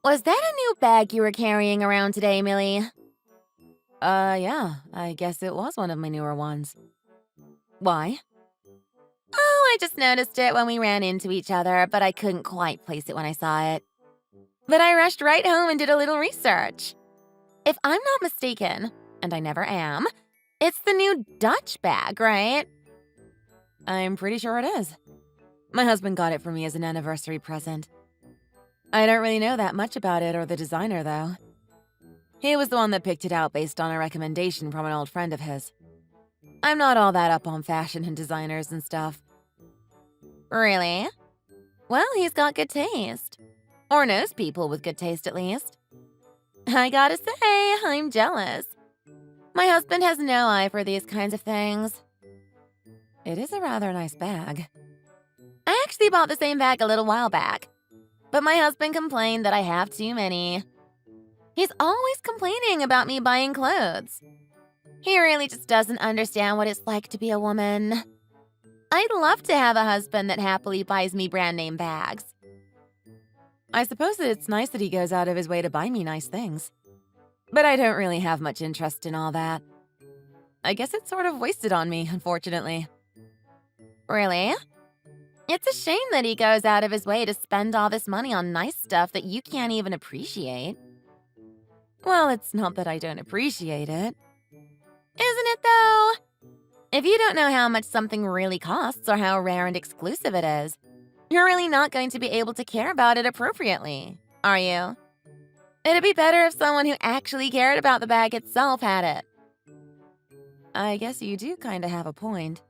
Was that a new bag you were carrying around today, Millie? Yeah, I guess it was one of my newer ones. Why? Oh, I just noticed it when we ran into each other, but I couldn't quite place it when I saw it. But I rushed right home and did a little research. If I'm not mistaken, and I never am, it's the new Dutch bag, right? I'm pretty sure it is. My husband got it for me as an anniversary present. I don't really know that much about it or the designer, though. He was the one that picked it out based on a recommendation from an old friend of his. I'm not all that up on fashion and designers and stuff. Really? Well, he's got good taste. Or knows people with good taste, at least. I gotta say, I'm jealous. My husband has no eye for these kinds of things. It is a rather nice bag. I actually bought the same bag a little while back, but my husband complained that I have too many. He's always complaining about me buying clothes. He really just doesn't understand what it's like to be a woman. I'd love to have a husband that happily buys me brand name bags. I suppose that it's nice that he goes out of his way to buy me nice things. But I don't really have much interest in all that. I guess it's sort of wasted on me, unfortunately. Really? It's a shame that he goes out of his way to spend all this money on nice stuff that you can't even appreciate. Well, it's not that I don't appreciate it. Isn't it, though? If you don't know how much something really costs or how rare and exclusive it is, you're really not going to be able to care about it appropriately, are you? It'd be better if someone who actually cared about the bag itself had it. I guess you do kind of have a point.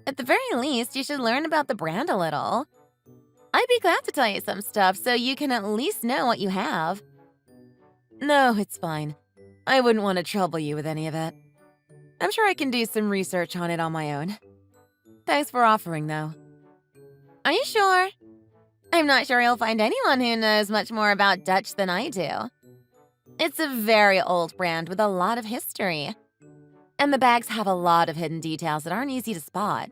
At the very least, you should learn about the brand a little. I'd be glad to tell you some stuff so you can at least know what you have. No, it's fine. I wouldn't want to trouble you with any of it. I'm sure I can do some research on it on my own. Thanks for offering, though. Are you sure? I'm not sure you'll find anyone who knows much more about Dutch than I do. It's a very old brand with a lot of history. And the bags have a lot of hidden details that aren't easy to spot.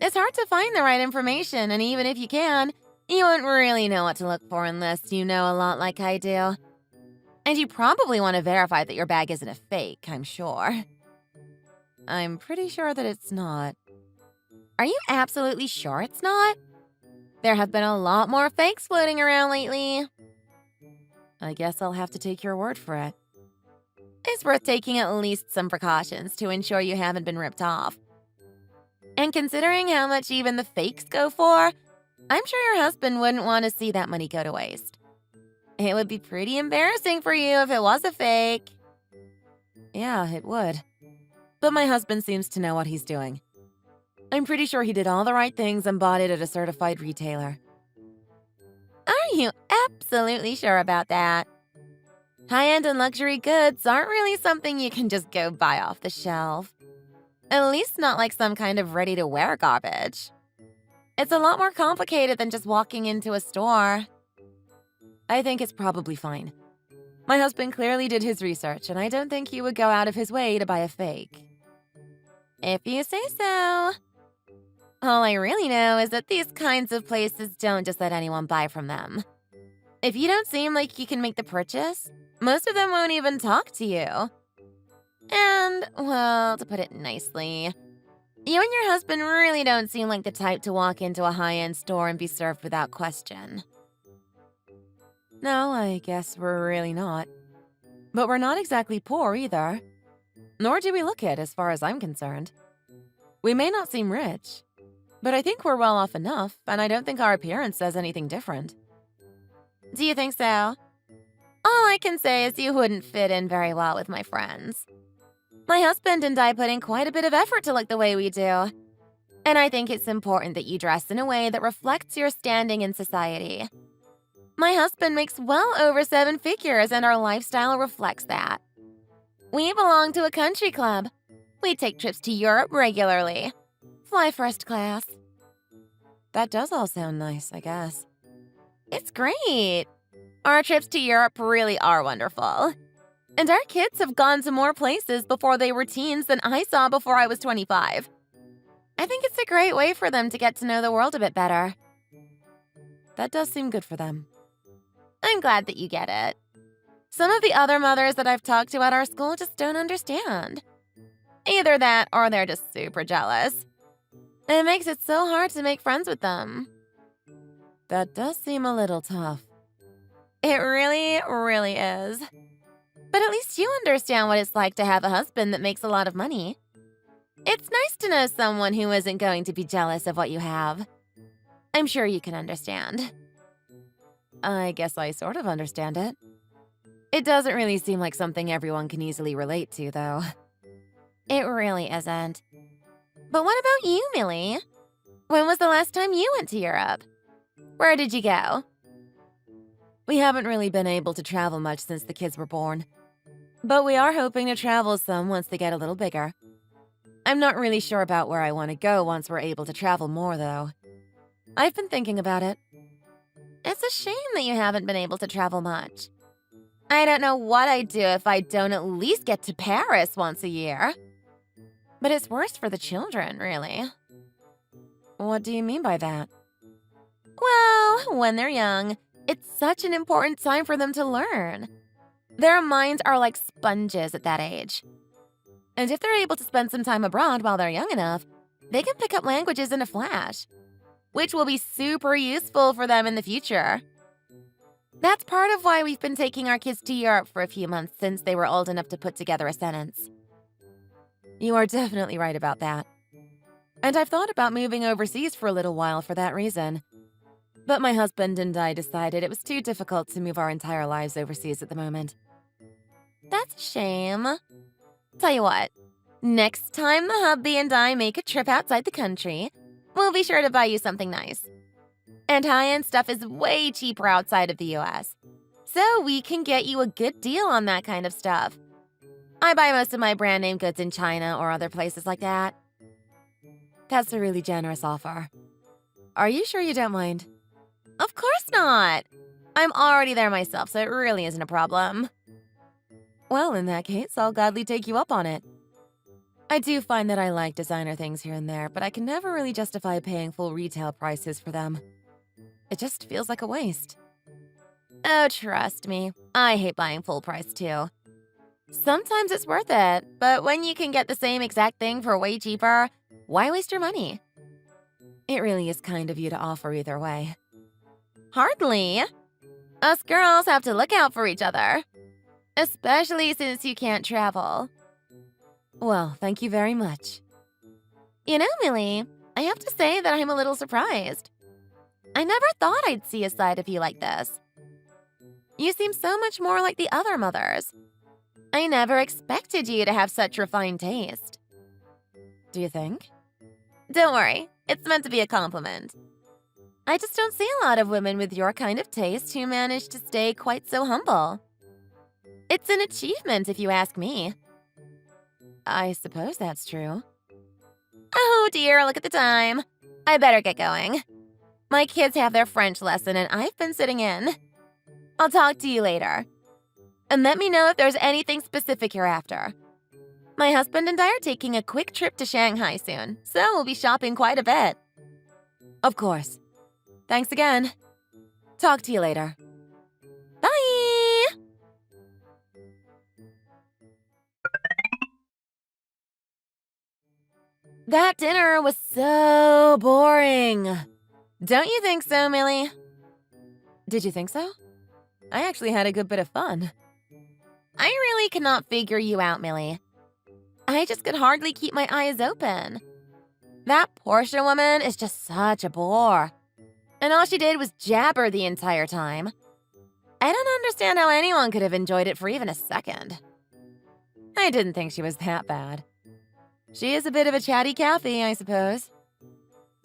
It's hard to find the right information, and even if you can, you won't really know what to look for unless you know a lot like I do. And you probably want to verify that your bag isn't a fake, I'm sure. I'm pretty sure that it's not. Are you absolutely sure it's not? There have been a lot more fakes floating around lately. I guess I'll have to take your word for it. It's worth taking at least some precautions to ensure you haven't been ripped off. And considering how much even the fakes go for, I'm sure your husband wouldn't want to see that money go to waste. It would be pretty embarrassing for you if it was a fake. Yeah, it would. But my husband seems to know what he's doing. I'm pretty sure he did all the right things and bought it at a certified retailer. Are you absolutely sure about that? High-end and luxury goods aren't really something you can just go buy off the shelf. At least not like some kind of ready-to-wear garbage. It's a lot more complicated than just walking into a store. I think it's probably fine. My husband clearly did his research, and I don't think he would go out of his way to buy a fake. If you say so. All I really know is that these kinds of places don't just let anyone buy from them. If you don't seem like you can make the purchase, most of them won't even talk to you. And, well, to put it nicely, you and your husband really don't seem like the type to walk into a high-end store and be served without question. No, I guess we're really not. But we're not exactly poor either. Nor do we look it, as far as I'm concerned. We may not seem rich, but I think we're well off enough, and I don't think our appearance says anything different. Do you think so? All I can say is you wouldn't fit in very well with my friends. My husband and I put in quite a bit of effort to look the way we do. And I think it's important that you dress in a way that reflects your standing in society. My husband makes well over 7 figures, and our lifestyle reflects that. We belong to a country club. We take trips to Europe regularly. Fly first class. That does all sound nice, I guess. It's great. Our trips to Europe really are wonderful. And our kids have gone to more places before they were teens than I saw before I was 25. I think it's a great way for them to get to know the world a bit better. That does seem good for them. I'm glad that you get it. Some of the other mothers that I've talked to at our school just don't understand. Either that or they're just super jealous. It makes it so hard to make friends with them. That does seem a little tough. It really, really is. But at least you understand what it's like to have a husband that makes a lot of money. It's nice to know someone who isn't going to be jealous of what you have. I'm sure you can understand. I guess I sort of understand it. It doesn't really seem like something everyone can easily relate to, though. It really isn't. But what about you, Millie? When was the last time you went to Europe? Where did you go? We haven't really been able to travel much since the kids were born. But we are hoping to travel some once they get a little bigger. I'm not really sure about where I want to go once we're able to travel more, though. I've been thinking about it. It's a shame that you haven't been able to travel much. I don't know what I'd do if I don't at least get to Paris once a year. But it's worse for the children, really. What do you mean by that? Well, when they're young, it's such an important time for them to learn. Their minds are like sponges at that age. And if they're able to spend some time abroad while they're young enough, they can pick up languages in a flash, which will be super useful for them in the future. That's part of why we've been taking our kids to Europe for a few months since they were old enough to put together a sentence. You are definitely right about that. And I've thought about moving overseas for a little while for that reason. But my husband and I decided it was too difficult to move our entire lives overseas at the moment. That's a shame. Tell you what, next time the hubby and I make a trip outside the country, we'll be sure to buy you something nice. And high-end stuff is way cheaper outside of the US. So we can get you a good deal on that kind of stuff. I buy most of my brand name goods in China or other places like that. That's a really generous offer. Are you sure you don't mind? Of course not. I'm already there myself, so it really isn't a problem. Well, in that case, I'll gladly take you up on it. I do find that I like designer things here and there, but I can never really justify paying full retail prices for them. It just feels like a waste. Oh, trust me. I hate buying full price, too. Sometimes it's worth it, but when you can get the same exact thing for way cheaper, why waste your money? It really is kind of you to offer either way. Hardly. Us girls have to look out for each other. Especially since you can't travel. Well, thank you very much. You know, Millie, I have to say that I'm a little surprised. I never thought I'd see a side of you like this. You seem so much more like the other mothers. I never expected you to have such refined taste. Do you think? Don't worry, it's meant to be a compliment. I just don't see a lot of women with your kind of taste who manage to stay quite so humble. It's an achievement, if you ask me. I suppose that's true. Oh dear, look at the time. I better get going. My kids have their French lesson and I've been sitting in. I'll talk to you later. And let me know if there's anything specific you're after. My husband and I are taking a quick trip to Shanghai soon, so we'll be shopping quite a bit. Of course. Thanks again. Talk to you later. Bye! That dinner was so boring. Don't you think so, Millie? Did you think so? I actually had a good bit of fun. I really cannot figure you out, Millie. I just could hardly keep my eyes open. That Portia woman is just such a bore. And all she did was jabber the entire time. I don't understand how anyone could have enjoyed it for even a second. I didn't think she was that bad. She is a bit of a chatty Cathy, I suppose.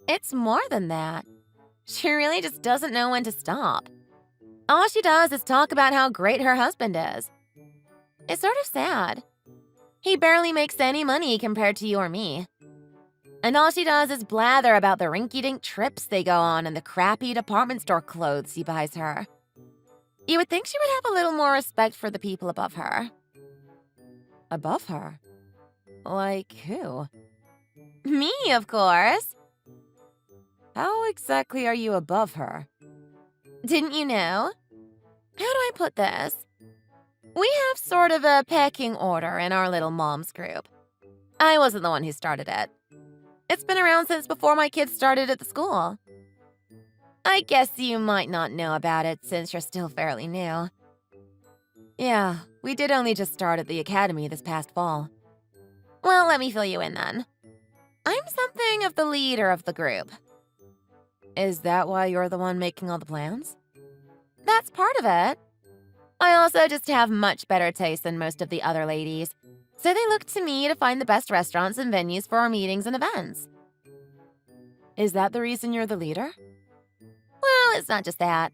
It's more than that. She really just doesn't know when to stop. All she does is talk about how great her husband is. It's sort of sad. He barely makes any money compared to you or me. And all she does is blather about the rinky-dink trips they go on and the crappy department store clothes he buys her. You would think she would have a little more respect for the people above her. Above her? Like who? Me, of course. How exactly are you above her? Didn't you know? How do I put this? We have sort of a pecking order in our little moms group. I wasn't the one who started it. It's been around since before my kids started at the school. I guess you might not know about it since you're still fairly new. Yeah, we did only just start at the academy this past fall. Well, let me fill you in then. I'm something of the leader of the group. Is that why you're the one making all the plans? That's part of it. I also just have much better taste than most of the other ladies, so they look to me to find the best restaurants and venues for our meetings and events. Is that the reason you're the leader? Well, it's not just that.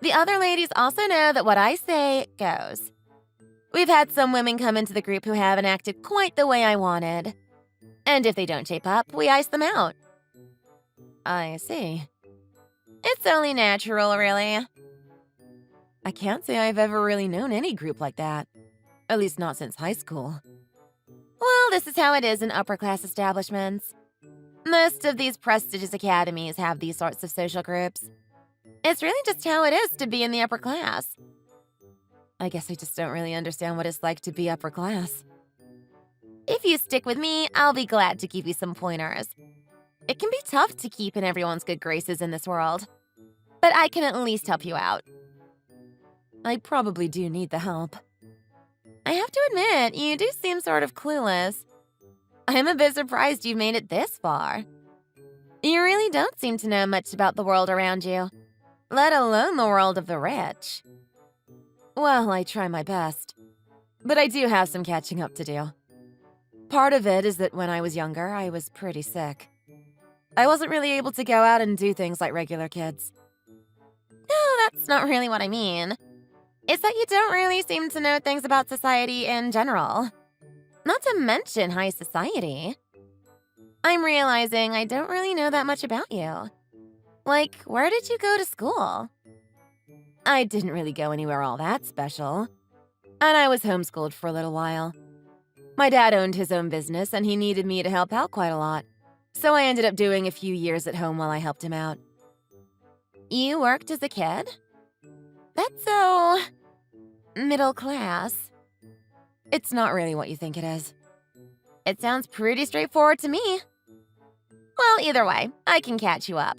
The other ladies also know that what I say goes. We've had some women come into the group who haven't acted quite the way I wanted. And if they don't shape up, we ice them out. I see. It's only natural, really. I can't say I've ever really known any group like that. At least not since high school. Well, this is how it is in upper-class establishments. Most of these prestigious academies have these sorts of social groups. It's really just how it is to be in the upper class. I guess I just don't really understand what it's like to be upper class. If you stick with me, I'll be glad to give you some pointers. It can be tough to keep in everyone's good graces in this world, but I can at least help you out. I probably do need the help. I have to admit, you do seem sort of clueless. I'm a bit surprised you've made it this far. You really don't seem to know much about the world around you, let alone the world of the rich. Well, I try my best. But I do have some catching up to do. Part of it is that when I was younger, I was pretty sick. I wasn't really able to go out and do things like regular kids. No, that's not really what I mean. It's that you don't really seem to know things about society in general. Not to mention high society. I'm realizing I don't really know that much about you. Like, where did you go to school? I didn't really go anywhere all that special. And I was homeschooled for a little while. My dad owned his own business and he needed me to help out quite a lot. So I ended up doing a few years at home while I helped him out. You worked as a kid? That's so... middle class. It's not really what you think it is. It sounds pretty straightforward to me. Well, either way, I can catch you up.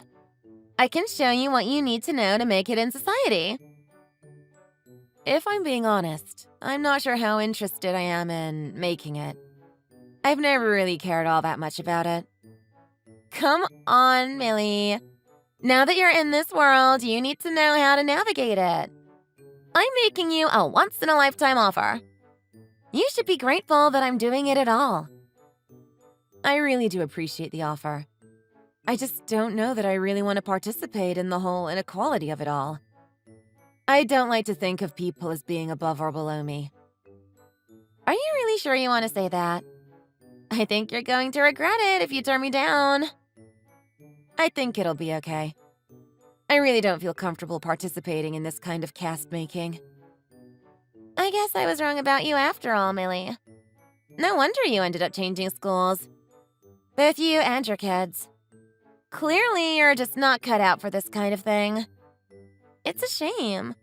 I can show you what you need to know to make it in society. If I'm being honest, I'm not sure how interested I am in making it. I've never really cared all that much about it. Come on, Millie. Now that you're in this world, you need to know how to navigate it. I'm making you a once-in-a-lifetime offer. You should be grateful that I'm doing it at all. I really do appreciate the offer. I just don't know that I really want to participate in the whole inequality of it all. I don't like to think of people as being above or below me. Are you really sure you want to say that? I think you're going to regret it if you turn me down. I think it'll be okay. I really don't feel comfortable participating in this kind of caste making. I guess I was wrong about you after all, Millie. No wonder you ended up changing schools. Both you and your kids. Clearly, you're just not cut out for this kind of thing. It's a shame.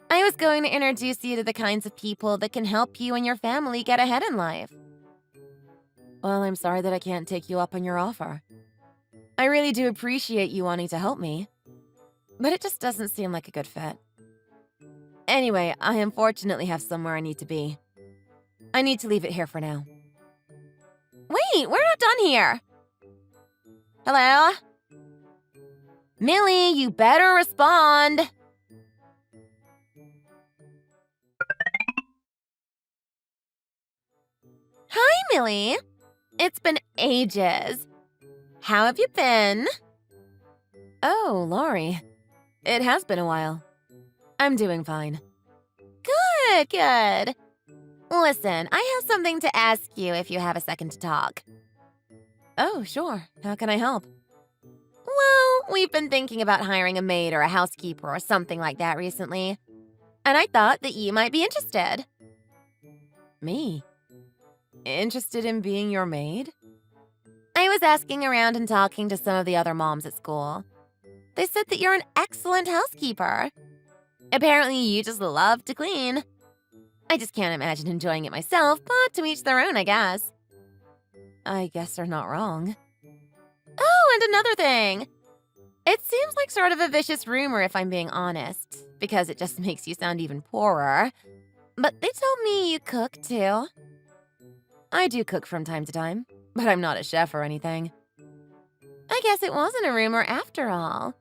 I was going to introduce you to the kinds of people that can help you and your family get ahead in life. Well, I'm sorry that I can't take you up on your offer. I really do appreciate you wanting to help me, but it just doesn't seem like a good fit. Anyway, I unfortunately have somewhere I need to be. I need to leave it here for now. Wait, we're not done here. Hello? Millie, you better respond. Hi, Millie. It's been ages. How have you been? Oh, Laurie. It has been a while. I'm doing fine. Good, good. Listen, I have something to ask you if you have a second to talk. Oh, sure. How can I help? Well, we've been thinking about hiring a maid or a housekeeper or something like that recently. And I thought that you might be interested. Me? Interested in being your maid? I was asking around and talking to some of the other moms at school. They said that you're an excellent housekeeper. Apparently, you just love to clean. I just can't imagine enjoying it myself, but to each their own, I guess. I guess they're not wrong. Oh, and another thing. It seems like sort of a vicious rumor if I'm being honest, because it just makes you sound even poorer. But they told me you cook too. I do cook from time to time, but I'm not a chef or anything. I guess it wasn't a rumor after all.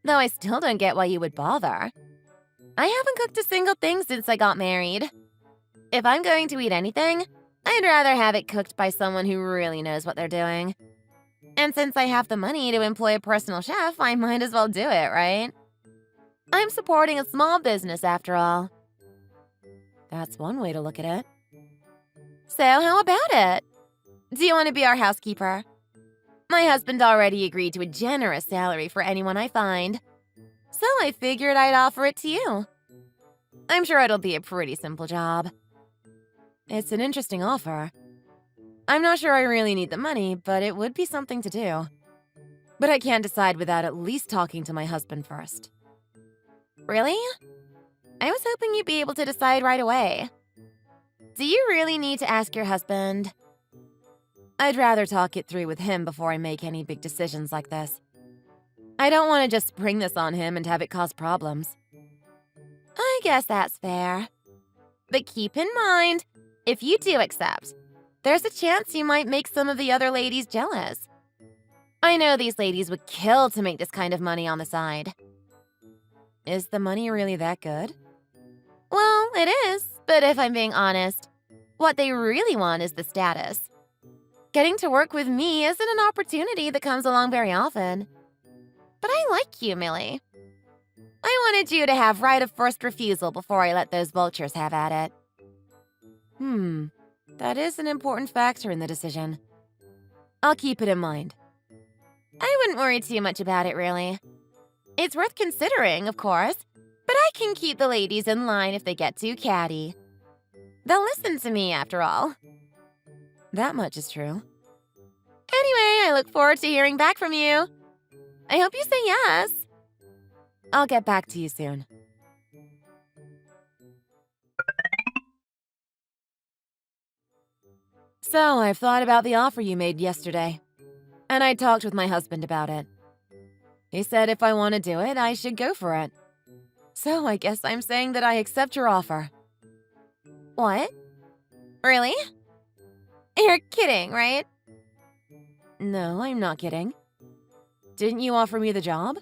Though I still don't get why you would bother. I haven't cooked a single thing since I got married. If I'm going to eat anything, I'd rather have it cooked by someone who really knows what they're doing. And since I have the money to employ a personal chef, I might as well do it, right? I'm supporting a small business after all. That's one way to look at it. So how about it? Do you want to be our housekeeper? My husband already agreed to a generous salary for anyone I find. So I figured I'd offer it to you. I'm sure it'll be a pretty simple job. It's an interesting offer. I'm not sure I really need the money, but it would be something to do. But I can't decide without at least talking to my husband first. Really? I was hoping you'd be able to decide right away. Do you really need to ask your husband? I'd rather talk it through with him before I make any big decisions like this. I don't want to just spring this on him and have it cause problems. I guess that's fair. But keep in mind, if you do accept, there's a chance you might make some of the other ladies jealous. I know these ladies would kill to make this kind of money on the side. Is the money really that good? Well, it is, but if I'm being honest, what they really want is the status. Getting to work with me isn't an opportunity that comes along very often. But I like you, Millie. I wanted you to have right of first refusal before I let those vultures have at it. That is an important factor in the decision. I'll keep it in mind. I wouldn't worry too much about it, really. It's worth considering, of course, but I can keep the ladies in line if they get too catty. They'll listen to me, after all. That much is true. Anyway, I look forward to hearing back from you. I hope you say yes. I'll get back to you soon. So, I've thought about the offer you made yesterday, and I talked with my husband about it. He said if I want to do it, I should go for it. So, I guess I'm saying that I accept your offer. What? Really? You're kidding, right? No, I'm not kidding. Didn't you offer me the job?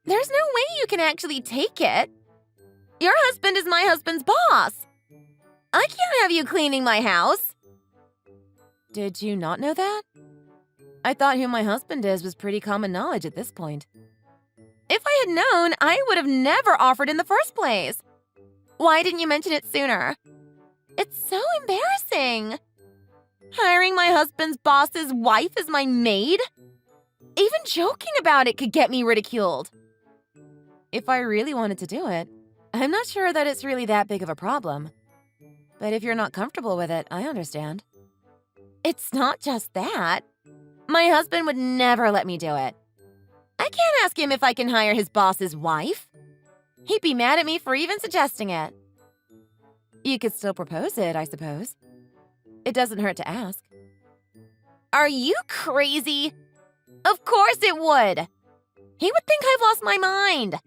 There's no way you can actually take it. Your husband is my husband's boss. I can't have you cleaning my house. Did you not know that? I thought who my husband is was pretty common knowledge at this point. If I had known, I would have never offered in the first place. Why didn't you mention it sooner? It's so embarrassing. Hiring my husband's boss's wife as my maid? Even joking about it could get me ridiculed. If I really wanted to do it, I'm not sure that it's really that big of a problem. But if you're not comfortable with it, I understand. It's not just that. My husband would never let me do it. I can't ask him if I can hire his boss's wife. He'd be mad at me for even suggesting it. You could still propose it, I suppose. It doesn't hurt to ask. Are you crazy? Of course it would. He would think I've lost my mind.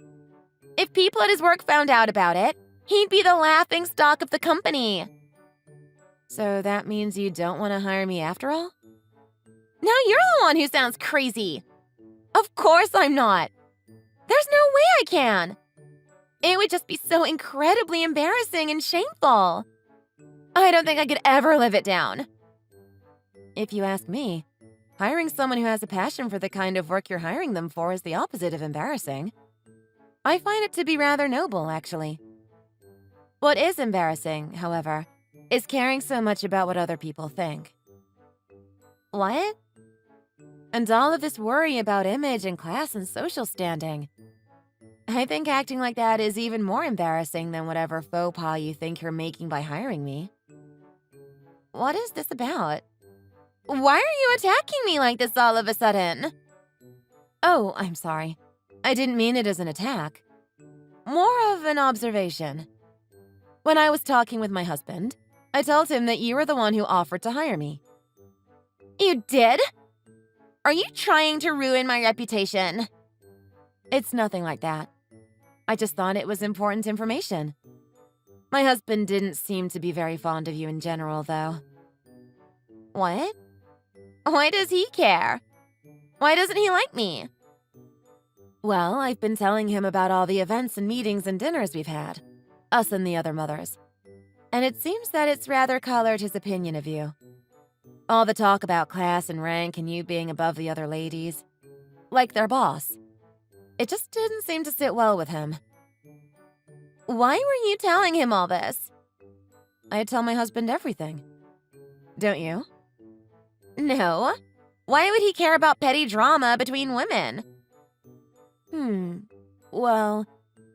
If people at his work found out about it, he'd be the laughing stock of the company. So that means you don't want to hire me after all? Now you're the one who sounds crazy. Of course I'm not. There's no way I can. It would just be so incredibly embarrassing and shameful. I don't think I could ever live it down. If you ask me, hiring someone who has a passion for the kind of work you're hiring them for is the opposite of embarrassing. I find it to be rather noble, actually. What is embarrassing, however, is caring so much about what other people think. What? And all of this worry about image and class and social standing. I think acting like that is even more embarrassing than whatever faux pas you think you're making by hiring me. What is this about? Why are you attacking me like this all of a sudden? Oh, I'm sorry. I didn't mean it as an attack. More of an observation. When I was talking with my husband, I told him that you were the one who offered to hire me. You did? Are you trying to ruin my reputation? It's nothing like that. I just thought it was important information. My husband didn't seem to be very fond of you in general, though. What? Why does he care? Why doesn't he like me? Well, I've been telling him about all the events and meetings and dinners we've had, us and the other mothers. And it seems that it's rather colored his opinion of you. All the talk about class and rank and you being above the other ladies, like their boss. It just didn't seem to sit well with him. Why were you telling him all this? I tell my husband everything. Don't you? No. Why would he care about petty drama between women? Well,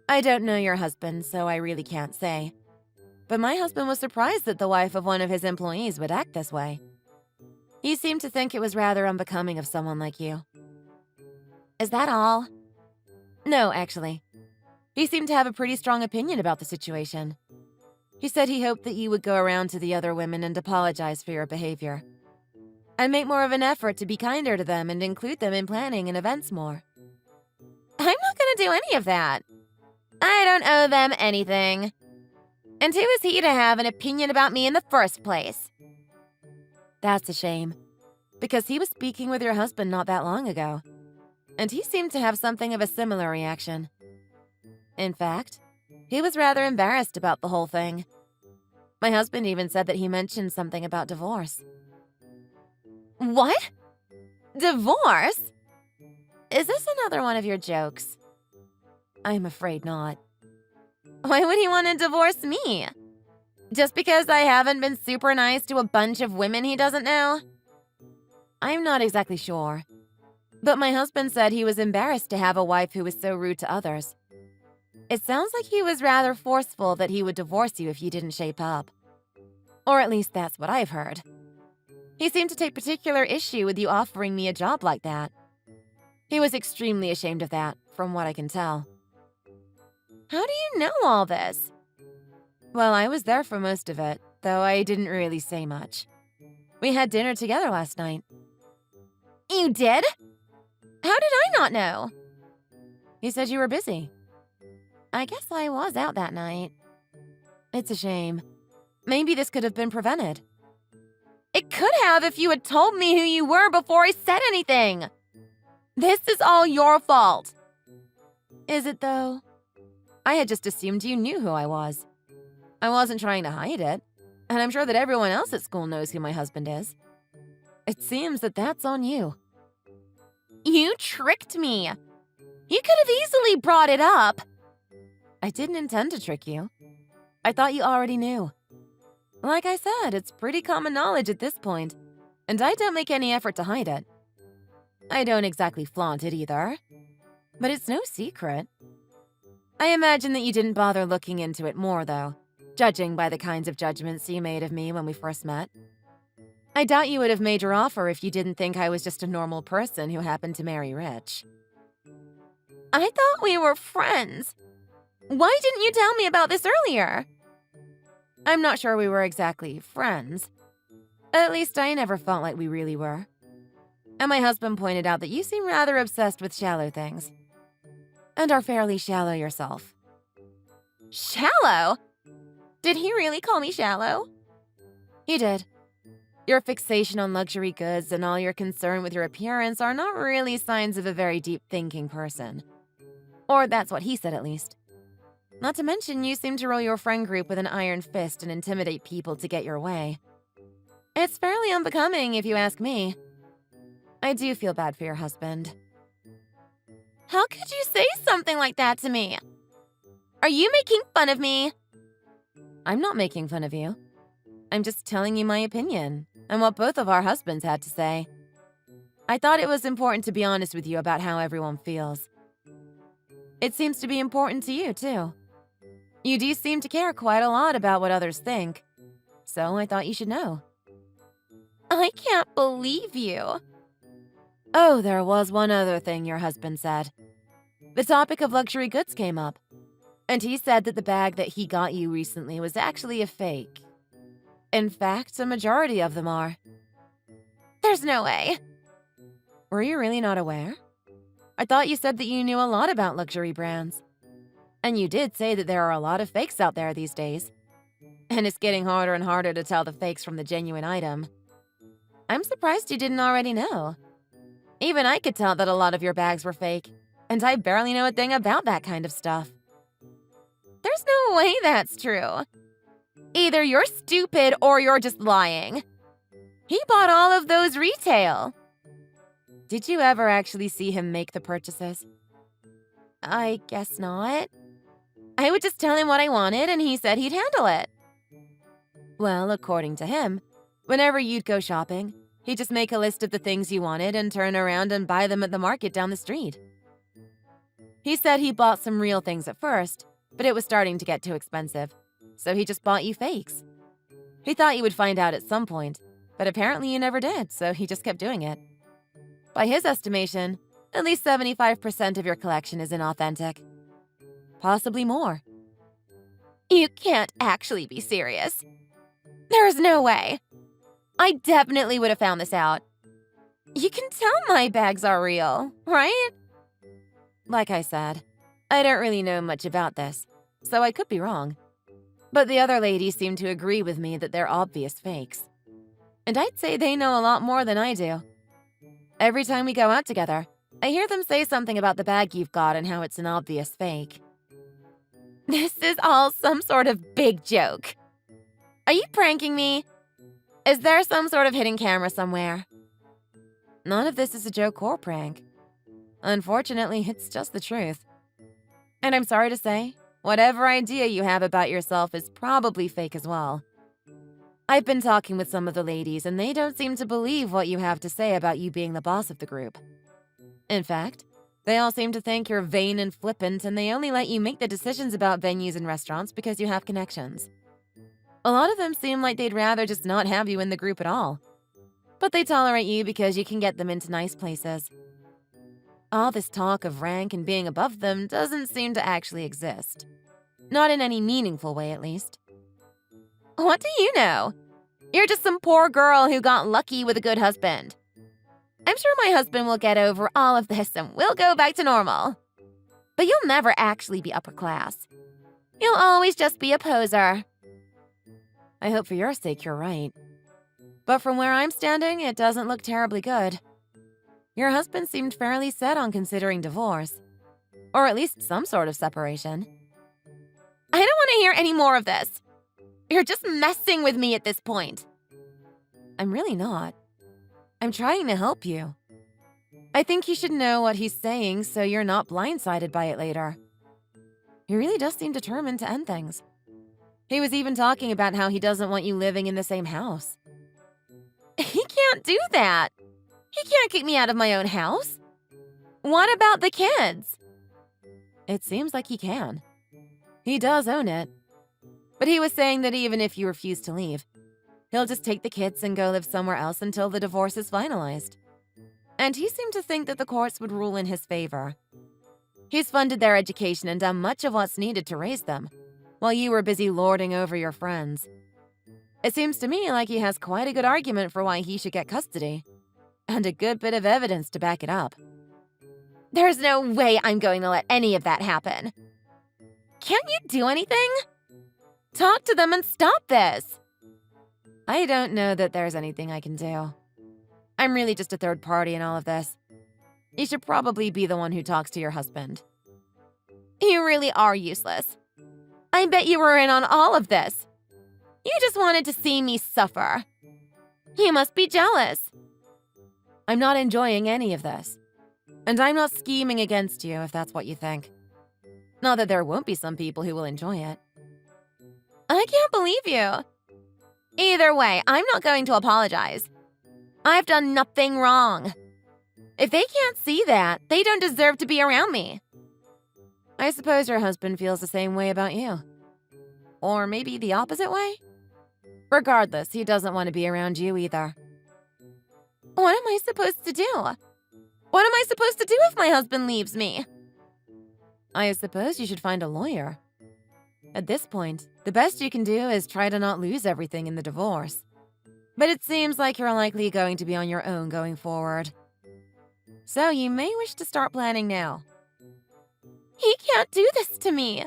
I don't know your husband, so I really can't say. But my husband was surprised that the wife of one of his employees would act this way. He seemed to think it was rather unbecoming of someone like you. Is that all? No, actually. He seemed to have a pretty strong opinion about the situation. He said he hoped that you would go around to the other women and apologize for your behavior. And make more of an effort to be kinder to them and include them in planning and events more. I'm not gonna do any of that. I don't owe them anything. And who is he to have an opinion about me in the first place? That's a shame, because he was speaking with your husband not that long ago, and he seemed to have something of a similar reaction. In fact, he was rather embarrassed about the whole thing. My husband even said that he mentioned something about divorce. What? Divorce? Is this another one of your jokes? I'm afraid not. Why would he want to divorce me? Just because I haven't been super nice to a bunch of women he doesn't know? I'm not exactly sure. But my husband said he was embarrassed to have a wife who was so rude to others. It sounds like he was rather forceful that he would divorce you if you didn't shape up. Or at least that's what I've heard. He seemed to take particular issue with you offering me a job like that. He was extremely ashamed of that, from what I can tell. How do you know all this? Well, I was there for most of it, though I didn't really say much. We had dinner together last night. You did? How did I not know? He said you were busy. I guess I was out that night. It's a shame. Maybe this could have been prevented. It could have if you had told me who you were before I said anything. This is all your fault. Is it, though? I had just assumed you knew who I was. I wasn't trying to hide it, and I'm sure that everyone else at school knows who my husband is. It seems that that's on you. You tricked me. You could have easily brought it up. I didn't intend to trick you. I thought you already knew. Like I said, it's pretty common knowledge at this point, and I don't make any effort to hide it. I don't exactly flaunt it either, but it's no secret. I imagine that you didn't bother looking into it more, though, judging by the kinds of judgments you made of me when we first met. I doubt you would have made your offer if you didn't think I was just a normal person who happened to marry rich. I thought we were friends. Why didn't you tell me about this earlier? I'm not sure we were exactly friends. At least I never felt like we really were. And my husband pointed out that you seem rather obsessed with shallow things. And are fairly shallow yourself. Shallow? Did he really call me shallow? He did. Your fixation on luxury goods and all your concern with your appearance are not really signs of a very deep-thinking person. Or that's what he said, at least. Not to mention, you seem to rule your friend group with an iron fist and intimidate people to get your way. It's fairly unbecoming, if you ask me. I do feel bad for your husband. How could you say something like that to me? Are you making fun of me? I'm not making fun of you. I'm just telling you my opinion and what both of our husbands had to say. I thought it was important to be honest with you about how everyone feels. It seems to be important to you, too. You do seem to care quite a lot about what others think, so I thought you should know. I can't believe you. Oh, there was one other thing your husband said. The topic of luxury goods came up, And he said that the bag that he got you recently was actually a fake. In fact, a majority of them are. There's no way. Were you really not aware? I thought you said that you knew a lot about luxury brands. And you did say that there are a lot of fakes out there these days. And it's getting harder and harder to tell the fakes from the genuine item. I'm surprised you didn't already know. Even I could tell that a lot of your bags were fake, and I barely know a thing about that kind of stuff. There's no way that's true. Either you're stupid or you're just lying. He bought all of those retail. Did you ever actually see him make the purchases? I guess not. I would just tell him what I wanted and he said he'd handle it. Well, according to him, whenever you'd go shopping, he'd just make a list of the things you wanted and turn around and buy them at the market down the street. He said he bought some real things at first, but it was starting to get too expensive, so he just bought you fakes. He thought you would find out at some point, but apparently you never did, so he just kept doing it. By his estimation, at least 75% of your collection is inauthentic. Possibly more. You can't actually be serious. There's no way. I definitely would have found this out. You can tell my bags are real, right? Like I said, I don't really know much about this, so I could be wrong. But the other ladies seem to agree with me that they're obvious fakes. And I'd say they know a lot more than I do. Every time we go out together, I hear them say something about the bag you've got and how it's an obvious fake. This is all some sort of big joke. Are you pranking me? Is there some sort of hidden camera somewhere? None of this is a joke or prank. Unfortunately, it's just the truth. And I'm sorry to say, whatever idea you have about yourself is probably fake as well. I've been talking with some of the ladies, and they don't seem to believe what you have to say about you being the boss of the group. In fact, they all seem to think you're vain and flippant, and they only let you make the decisions about venues and restaurants because you have connections. A lot of them seem like they'd rather just not have you in the group at all. But they tolerate you because you can get them into nice places. All this talk of rank and being above them doesn't seem to actually exist. Not in any meaningful way, at least. What do you know? You're just some poor girl who got lucky with a good husband. I'm sure my husband will get over all of this and we'll go back to normal. But you'll never actually be upper class. You'll always just be a poser. I hope for your sake you're right. But from where I'm standing, it doesn't look terribly good. Your husband seemed fairly set on considering divorce. Or at least some sort of separation. I don't want to hear any more of this. You're just messing with me at this point. I'm really not. I'm trying to help you. I think you should know what he's saying so you're not blindsided by it later. He really does seem determined to end things. He was even talking about how he doesn't want you living in the same house. He can't do that. He can't kick me out of my own house. What about the kids? It seems like he can. He does own it. But he was saying that even if you refuse to leave, he'll just take the kids and go live somewhere else until the divorce is finalized. And he seemed to think that the courts would rule in his favor. He's funded their education and done much of what's needed to raise them, while you were busy lording over your friends. It seems to me like he has quite a good argument for why he should get custody. And a good bit of evidence to back it up. There's no way I'm going to let any of that happen. Can't you do anything? Talk to them and stop this. I don't know that there's anything I can do. I'm really just a third party in all of this. You should probably be the one who talks to your husband. You really are useless. I bet you were in on all of this. You just wanted to see me suffer. You must be jealous. I'm not enjoying any of this. And I'm not scheming against you if that's what you think. Not that there won't be some people who will enjoy it. I can't believe you. Either way, I'm not going to apologize. I've done nothing wrong. If they can't see that, they don't deserve to be around me. I suppose your husband feels the same way about you. Or maybe the opposite way? Regardless, he doesn't want to be around you either. What am I supposed to do? What am I supposed to do if my husband leaves me? I suppose you should find a lawyer. At this point, the best you can do is try to not lose everything in the divorce. But it seems like you're likely going to be on your own going forward. So you may wish to start planning now. He can't do this to me.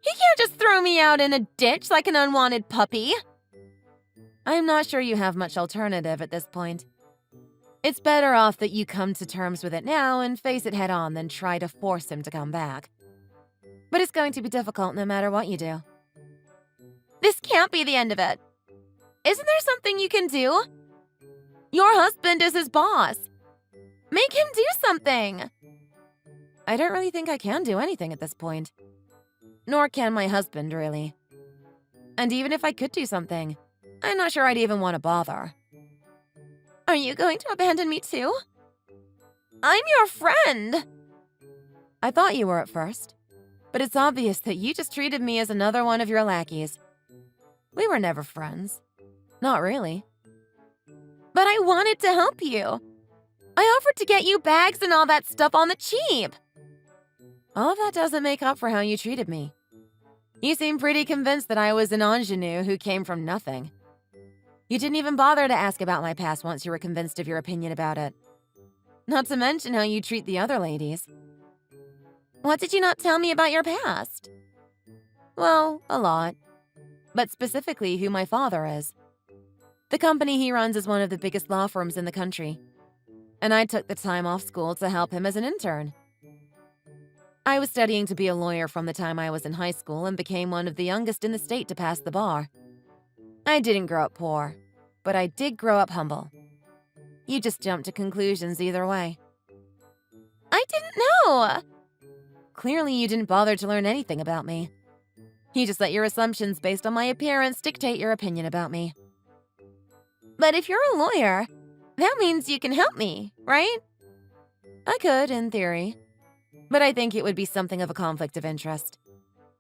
He can't just throw me out in a ditch like an unwanted puppy. I'm not sure you have much alternative at this point. It's better off that you come to terms with it now and face it head on than try to force him to come back. But it's going to be difficult no matter what you do. This can't be the end of it. Isn't there something you can do? Your husband is his boss. Make him do something. I don't really think I can do anything at this point. Nor can my husband, really. And even if I could do something, I'm not sure I'd even want to bother. Are you going to abandon me too? I'm your friend. I thought you were at first, but it's obvious that you just treated me as another one of your lackeys. We were never friends. Not really. But I wanted to help you. I offered to get you bags and all that stuff on the cheap. All of that doesn't make up for how you treated me. You seem pretty convinced that I was an ingenue who came from nothing. You didn't even bother to ask about my past once you were convinced of your opinion about it. Not to mention how you treat the other ladies. What did you not tell me about your past? Well, a lot. But specifically who my father is. The company he runs is one of the biggest law firms in the country. And I took the time off school to help him as an intern. I was studying to be a lawyer from the time I was in high school and became one of the youngest in the state to pass the bar. I didn't grow up poor, but I did grow up humble. You just jumped to conclusions either way. I didn't know. Clearly you didn't bother to learn anything about me. You just let your assumptions based on my appearance dictate your opinion about me. But if you're a lawyer, that means you can help me, right? I could, in theory. But I think it would be something of a conflict of interest.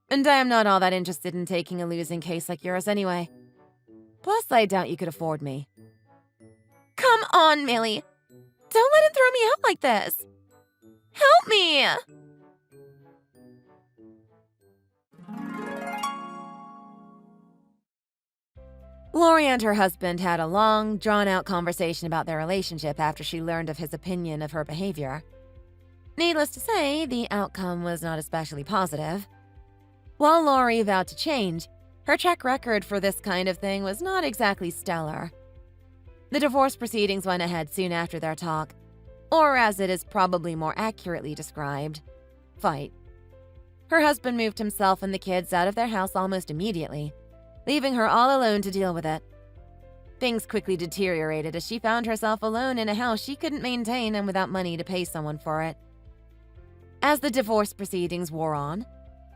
And I am not all that interested in taking a losing case like yours anyway. Plus, I doubt you could afford me. Come on, Millie. Don't let him throw me out like this. Help me! Lori and her husband had a long, drawn-out conversation about their relationship after she learned of his opinion of her behavior. Needless to say, the outcome was not especially positive. While Lori vowed to change, her track record for this kind of thing was not exactly stellar. The divorce proceedings went ahead soon after their talk, or as it is probably more accurately described, fight. Her husband moved himself and the kids out of their house almost immediately, leaving her all alone to deal with it. Things quickly deteriorated as she found herself alone in a house she couldn't maintain and without money to pay someone for it. As the divorce proceedings wore on,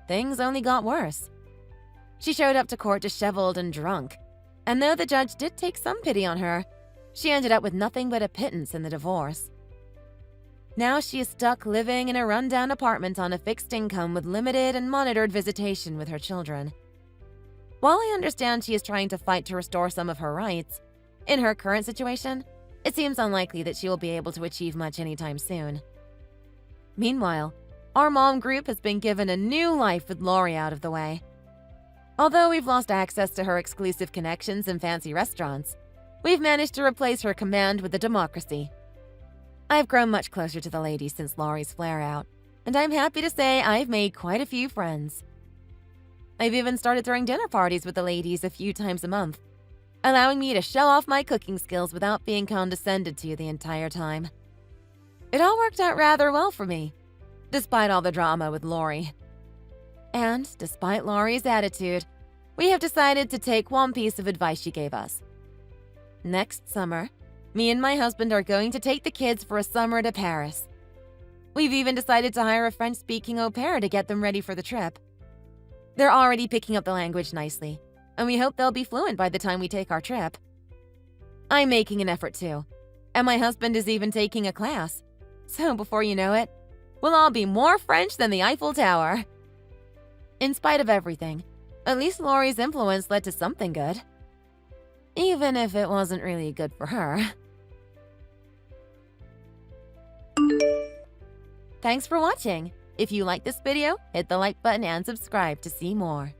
things only got worse. She showed up to court disheveled and drunk, and though the judge did take some pity on her, she ended up with nothing but a pittance in the divorce. Now she is stuck living in a rundown apartment on a fixed income with limited and monitored visitation with her children. While I understand she is trying to fight to restore some of her rights, in her current situation, it seems unlikely that she will be able to achieve much anytime soon. Meanwhile, our mom group has been given a new life with Lori out of the way. Although we've lost access to her exclusive connections and fancy restaurants, we've managed to replace her command with a democracy. I've grown much closer to the ladies since Lori's flare-out, and I'm happy to say I've made quite a few friends. I've even started throwing dinner parties with the ladies a few times a month, allowing me to show off my cooking skills without being condescended to the entire time. It all worked out rather well for me, despite all the drama with Lori. And despite Lori's attitude, we have decided to take one piece of advice she gave us. Next summer, me and my husband are going to take the kids for a summer to Paris. We've even decided to hire a French-speaking au pair to get them ready for the trip. They're already picking up the language nicely, and we hope they'll be fluent by the time we take our trip. I'm making an effort too, and my husband is even taking a class. So before you know it, we'll all be more French than the Eiffel Tower. In spite of everything, at least Lori's influence led to something good. Even if it wasn't really good for her. Thanks for watching. If you like this video, hit the like button and subscribe to see more.